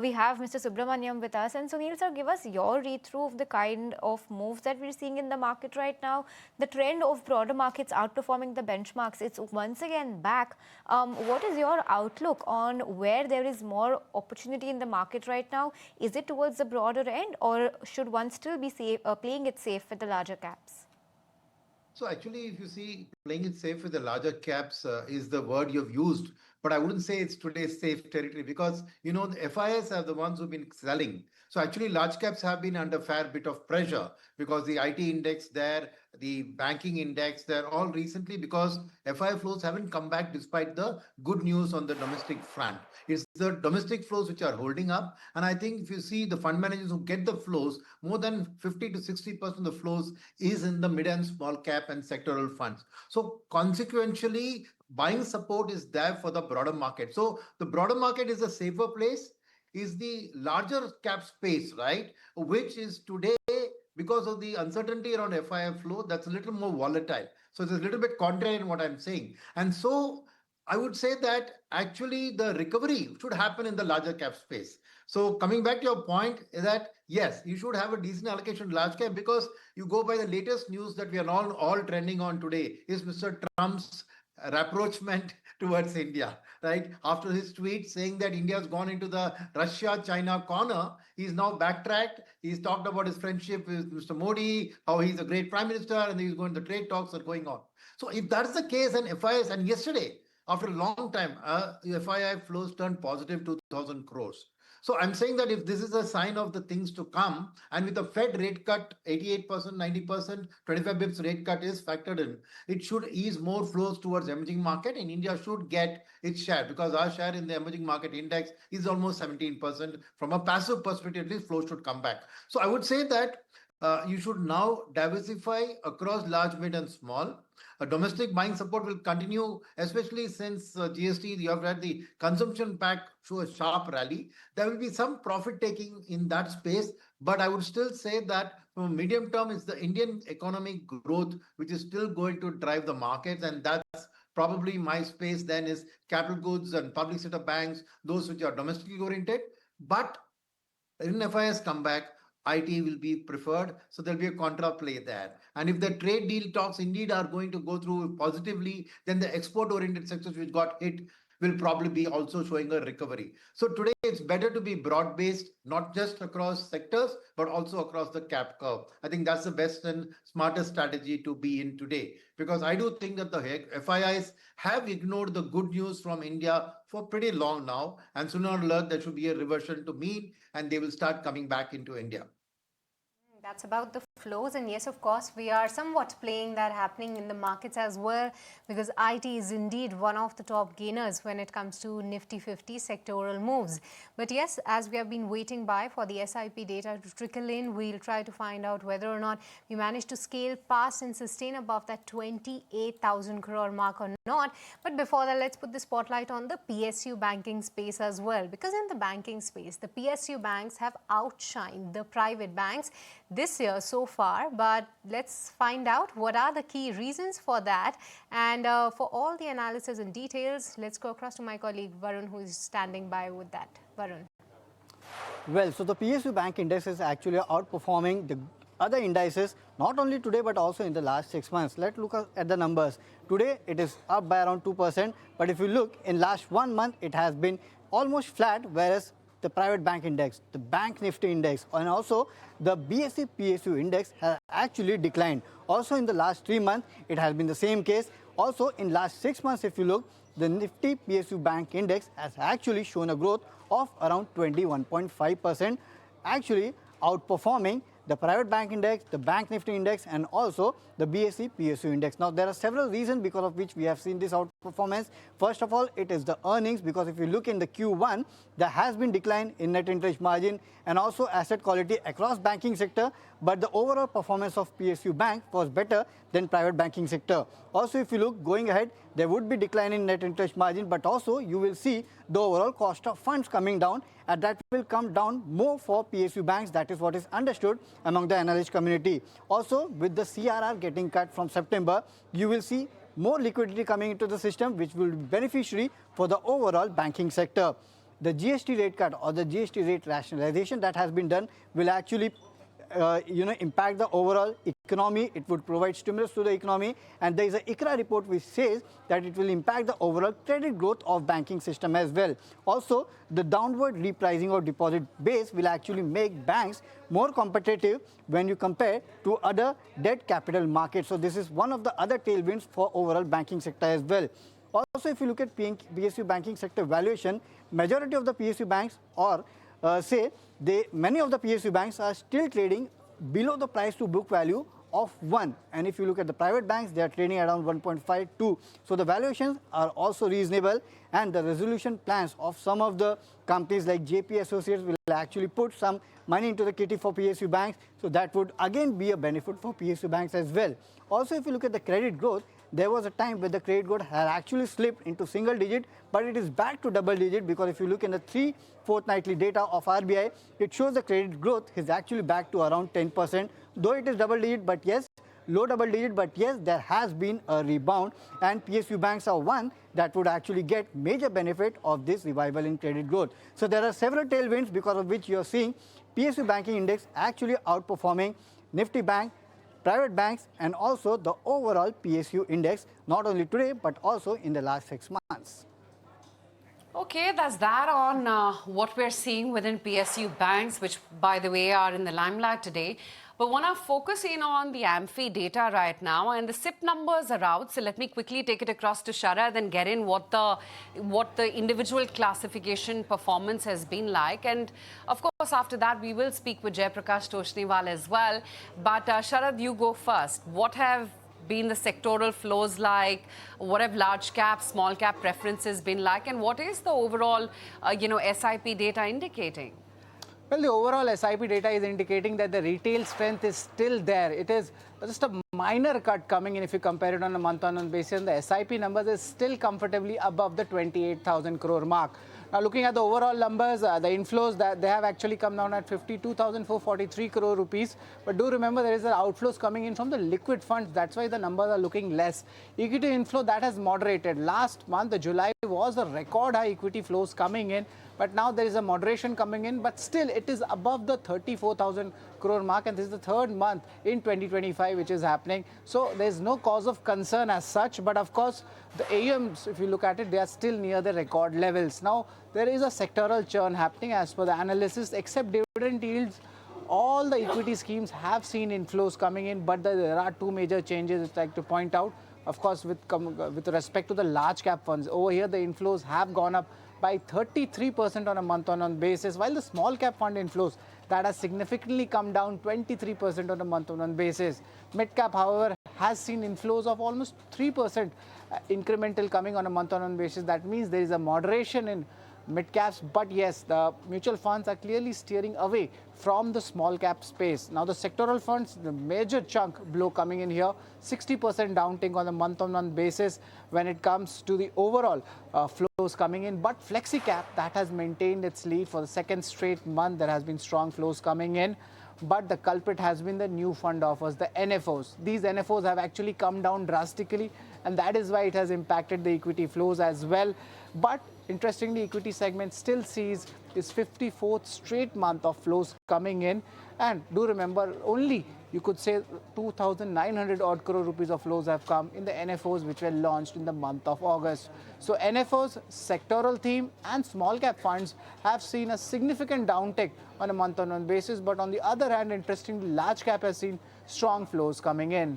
We have Mr. Subramaniam with us. And Sunil sir, give us your read-through of the kind of moves that we're seeing in the market right now. The trend of broader markets outperforming the benchmarks, it's once again back. What is your outlook on where there is more opportunity in the market right now? Is it towards the broader end, or should one still be playing it safe with the larger caps? So actually, if you see, playing it safe with the larger caps is the word you've used, but I wouldn't say it's today's safe territory because, the FIs are the ones who've been selling. So actually, large caps have been under fair bit of pressure because the IT index there, the banking index, they're all recently because FI flows haven't come back despite the good news on the domestic front. It's the domestic flows which are holding up. And I think if you see the fund managers who get the flows, more than 50 to 60% of the flows is in the mid and small cap and sectoral funds. So consequentially, buying support is there for the broader market. So the broader market is a safer place, is the larger cap space, right? Which is today, because of the uncertainty around FIF flow, that's a little more volatile. So it's a little bit contrary in what I'm saying. And so I would say that actually the recovery should happen in the larger cap space. So coming back to your point is that, yes, you should have a decent allocation to large cap because you go by the latest news that we are all trending on today is Mr. Trump's rapprochement towards India, right? After his tweet saying that India has gone into the Russia-China corner, he's now backtracked. He's talked about his friendship with Mr. Modi, how he's a great prime minister, and he's going, the trade talks are going on. So if that's the case, and FIS, and yesterday, after a long time, FII flows turned positive 2,000 crores. So I'm saying that if this is a sign of the things to come, and with the Fed rate cut, 88%, 90%, 25 bips rate cut is factored in, it should ease more flows towards emerging market, and India should get its share because our share in the emerging market index is almost 17%. From a passive perspective, at least flows should come back. So I would say that you should now diversify across large, mid, and small. Domestic buying support will continue, especially since GST, you have had the consumption pack show a sharp rally. There will be some profit taking in that space, but I would still say that from medium term, it's the Indian economic growth which is still going to drive the markets, and that's probably my space then is capital goods and public sector banks, those which are domestically oriented. But even if IS come back, IT will be preferred. So there'll be a contra play there. And if the trade deal talks indeed are going to go through positively, then the export oriented sectors which got hit will probably be also showing a recovery. So today it's better to be broad based, not just across sectors, but also across the cap curve. I think that's the best and smartest strategy to be in today, because I do think that the FIIs have ignored the good news from India for pretty long now. And sooner or later, there should be a reversion to mean, and they will start coming back into India. That's about the flows, and yes, of course, we are somewhat playing that happening in the markets as well, because IT is indeed one of the top gainers when it comes to Nifty 50 sectoral moves. But yes, as we have been waiting by for the SIP data to trickle in, we'll try to find out whether or not we manage to scale past and sustain above that 28,000 crore mark or not. But before that, let's put the spotlight on the PSU banking space as well, because in the banking space, the PSU banks have outshined the private banks this year so far. But let's find out what are the key reasons for that. And for all the analysis and details, let's go across to my colleague Varun, who is standing by with that. Varun. Well, so the PSU bank index is actually outperforming the other indices, not only today but also in the last 6 months. Let's look at the numbers. Today it is up by around 2%, but if you look in last 1 month, it has been almost flat, whereas the private bank index, the bank Nifty index, and also the BSE PSU index has actually declined. Also in the last 3 months, it has been the same case. Also in last 6 months, if you look, the Nifty PSU bank index has actually shown a growth of around 21.5%, actually outperforming the private bank index, the bank Nifty index, and also the BSE PSU index. Now, there are several reasons because of which we have seen this outperformance. First of all, it is the earnings, because if you look in the Q1, there has been decline in net interest margin and also asset quality across banking sector, but the overall performance of PSU bank was better than private banking sector. Also, if you look going ahead, there would be decline in net interest margin, but also you will see the overall cost of funds coming down, and that will come down more for PSU banks. That is what is understood among the analyst community. Also, with the CRR getting cut from September, you will see more liquidity coming into the system, which will be beneficiary for the overall banking sector. the GST rate cut or the GST rate rationalization that has been done will actually impact the overall economy. It would provide stimulus to the economy, and there is an ICRA report which says that it will impact the overall credit growth of banking system as well. Also, the downward repricing of deposit base will actually make banks more competitive when you compare to other debt capital markets. So this is one of the other tailwinds for overall banking sector as well. Also, if you look at PSU banking sector valuation, majority of the PSU banks or many of the PSU banks are still trading below the price to book value of 1. And if you look at the private banks, they are trading around 1.52. So the valuations are also reasonable, and the resolution plans of some of the companies like JP Associates will actually put some money into the kitty for PSU banks. So that would again be a benefit for PSU banks as well. Also, if you look at the credit growth, there was a time where the credit growth had actually slipped into single digit, but it is back to double digit, because if you look in the 3 fortnightly data of RBI, it shows the credit growth is actually back to around 10%, though it is double digit, but yes, low double digit, but yes, there has been a rebound, and PSU banks are one that would actually get major benefit of this revival in credit growth. So there are several tailwinds because of which you are seeing PSU banking index actually outperforming Nifty Bank, private banks, and also the overall PSU index, not only today, but also in the last 6 months. Okay, that's that on what we're seeing within PSU banks, which, by the way, are in the limelight today. But want to focus in on the AMFI data right now, and the SIP numbers are out. So let me quickly take it across to Sharad and get in what the individual classification performance has been like. And of course, after that, we will speak with Jaiprakash Toshniwal as well. But Sharad, you go first. What have been the sectoral flows like? What have large cap, small cap preferences been like? And what is the overall, SIP data indicating? Well, the overall SIP data is indicating that the retail strength is still there. It is just a minor cut coming in if you compare it on a month-on-month basis. The SIP numbers is still comfortably above the 28,000 crore mark. Now, looking at the overall numbers, the inflows, that they have actually come down at 52,443 crore rupees. But do remember, there is an outflows coming in from the liquid funds. That's why the numbers are looking less. Equity inflow, that has moderated. Last month, the July was a record high equity flows coming in. But now there is a moderation coming in, but still it is above the 34,000 crore mark, and this is the third month in 2025 which is happening. So there is no cause of concern as such, but of course the AUMs, if you look at it, they are still near the record levels. Now there is a sectoral churn happening as per the analysis. Except dividend yields, all the equity schemes have seen inflows coming in, but there are two major changes I'd like to point out. Of course, with respect to the large cap funds, over here the inflows have gone up by 33% on a month-on-month basis, while the small cap fund inflows, that has significantly come down 23% on a month-on-month basis. Mid cap, however, has seen inflows of almost 3% incremental coming on a month-on-month basis. That means there is a moderation in mid caps, but yes, the mutual funds are clearly steering away from the small cap space. Now the sectoral funds, the major chunk blow coming in here, 60% downtick on the month-on-month basis when it comes to the overall flows coming in. But flexi cap, that has maintained its lead for the second straight month. There has been strong flows coming in. But the culprit has been the new fund offers, the NFOs. These NFOs have actually come down drastically, and that is why it has impacted the equity flows as well. But interestingly, equity segment still sees its 54th straight month of flows coming in. And do remember, only you could say 2,900 odd crore rupees of flows have come in the NFOs which were launched in the month of August. So NFOs, sectoral theme and small cap funds have seen a significant downtick on a month-on-month basis. But on the other hand, interestingly, large cap has seen strong flows coming in.